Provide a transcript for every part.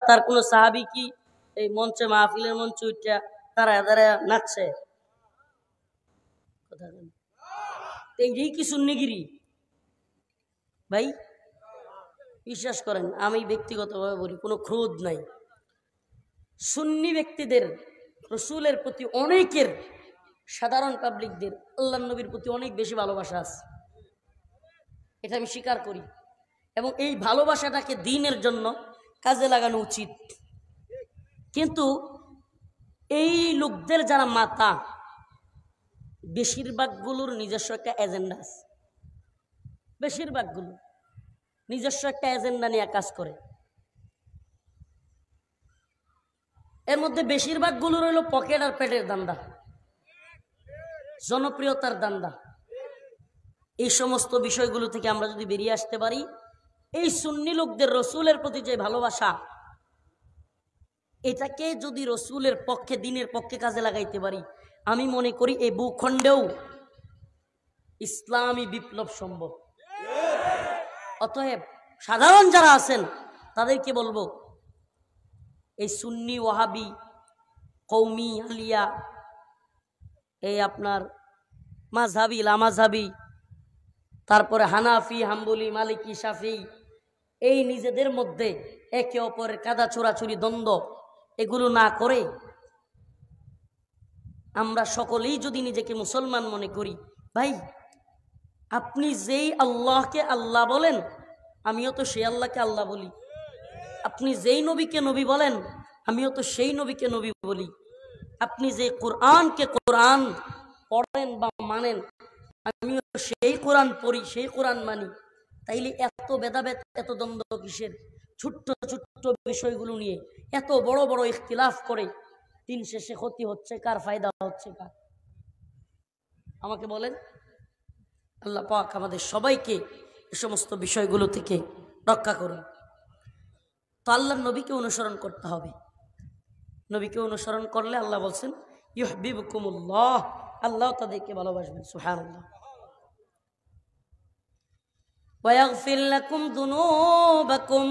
তার কোন সাহাবী কি এই মঞ্চে মাহফিলের মঞ্চে উঠা তারা নাচছে? এই কি সুন্নিগিরি ভাই? বিশ্বাস করেন, আমি ব্যক্তিগতভাবে বলি, কোনো ক্রোধ নাই। সুন্নি ব্যক্তিদের, রসুলের প্রতি অনেকের, সাধারণ পাবলিকদের আল্লাহর নবীর প্রতি অনেক বেশি ভালোবাসা আছে, এটা আমি স্বীকার করি। এবং এই ভালোবাসাটাকে দ্বীনের জন্য কাজে লাগানো উচিত। কিন্তু এই লোকদের যারা মাতা, বেশিরভাগগুলোর নিজস্ব একটা এজেন্ডা আছে। বেশিরভাগগুলো নিজস্ব একটা এজেন্ডা নিয়ে কাজ করে। এর মধ্যে বেশিরভাগগুলোর হইল পকেট আর পেটের দান্দা, জনপ্রিয়তার দান্দা। এই সমস্ত বিষয়গুলো থেকে আমরা যদি বেরিয়ে আসতে পারি, এই সুন্নি লোকদের রসুলের প্রতি যে ভালোবাসা, এটাকে যদি রসুলের পক্ষে, দ্বীনের পক্ষে কাজে লাগাইতে পারি, আমি মনে করি এই ভূখণ্ডেও ইসলামী বিপ্লব সম্ভব। অতএব সাধারণ যারা আছেন তাদেরকে বলবো, এই সুন্নি, ওয়াহাবি, কৌমি, আলিয়া, এই আপনার মাযহাবি, লামাযহাবি, তারপরে হানাফি, হাম্বলি, মালিকি, শাফি, এই নিজেদের মধ্যে একে অপরের কাদা ছোড়াছুরি, দ্বন্দ্ব, এগুলো না করে আমরা সকলেই যদি নিজেকে মুসলমান মনে করি, ভাই আপনি যেই আল্লাহকে আল্লাহ বলেন, আমিও তো সেই আল্লাহকে আল্লাহ বলি। আপনি যেই নবীকে নবী বলেন, আমিও তো সেই নবীকে নবী বলি। আপনি যে কোরআনকে কোরআন পড়েন বা মানেন, আমিও সেই কোরআন পড়ি, সেই কোরআন মানি। তাইলে এত ভেদাভেদ, এত দ্বন্দ্ব কিসের? ছোট্ট ছোট্ট বিষয়গুলো নিয়ে এত বড় বড় ইখতিলাফ করে দিন শেষে ক্ষতি হচ্ছে কার, ফায়দা হচ্ছে কার? আমাকে বলেন। আল্লাহ পাক আমাদের সবাইকে এই সমস্ত বিষয়গুলো থেকে রক্ষা করুন। তো আল্লাহর নবীকে অনুসরণ করতে হবে। নবীকে অনুসরণ করলে আল্লাহ বলছেন ইউহিব্বুকুমুল্লাহ, আল্লাহ তাদেরকে ভালোবাসবেন। সুবহানাল্লাহ। ওয়া ইয়াগফির লাকুম যুনুবাকুম,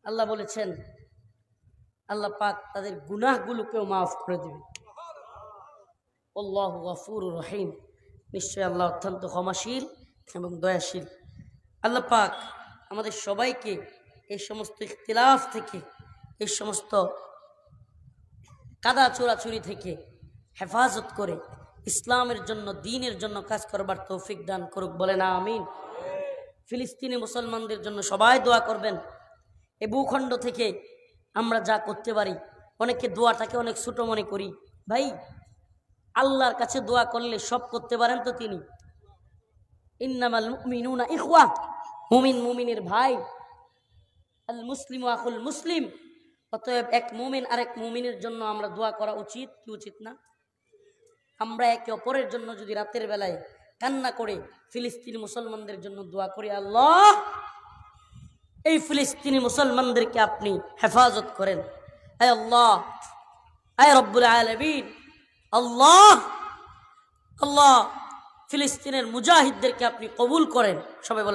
আল্লাহ বলেছেন আল্লাহ পাক তাদের গুনাহগুলোকেও মাফ করে দেবেন। আল্লাহু গফুরুর রহিম, নিশ্চয় আল্লাহ অত্যন্ত ক্ষমাশীল এবং দয়াশীল। আল্লাহ পাক আমাদের সবাইকে এই সমস্ত ইখতিলাফ থেকে, এই সমস্ত কাদা চোরাচুরি থেকে হেফাজত করে ইসলামের জন্য, দ্বীনের জন্য কাজ করবার তৌফিক দান করুক, বলেন আমিন। ফিলিস্তিনি মুসলমানদের জন্য সবাই দোয়া করবেন। এই ভূখণ্ড থেকে আমরা যা করতে পারি, অনেকে দোয়াটাকে অনেক ছোট মনে করি। ভাই আল্লাহর কাছে দোয়া করলে সব করতে পারেন তো তিনি। ইন্নামাল মুমিনুনা ইখওয়া, মুমিন মুমিনের ভাই। আল মুসলিমু আখুল মুসলিম। অতএব এক মুমিন আরেক মুমিনের জন্য আমরা দোয়া করা উচিত কি উচিত না? আমরা একে অপরের জন্য যদি রাতের বেলায় কান্না করে ফিলিস্তিনি মুসলমানদের জন্য দোয়া করি, আল্লাহ এই ফিলিস্তিনি মুসলমানদেরকে আপনি হেফাজত করেন, আয় আল্লাহ, আয় রব্বুল আলামিন, আল্লাহ আল্লাহ ফিলিস্তিনের মুজাহিদদেরকে আপনি কবুল করেন। সবাই বলেন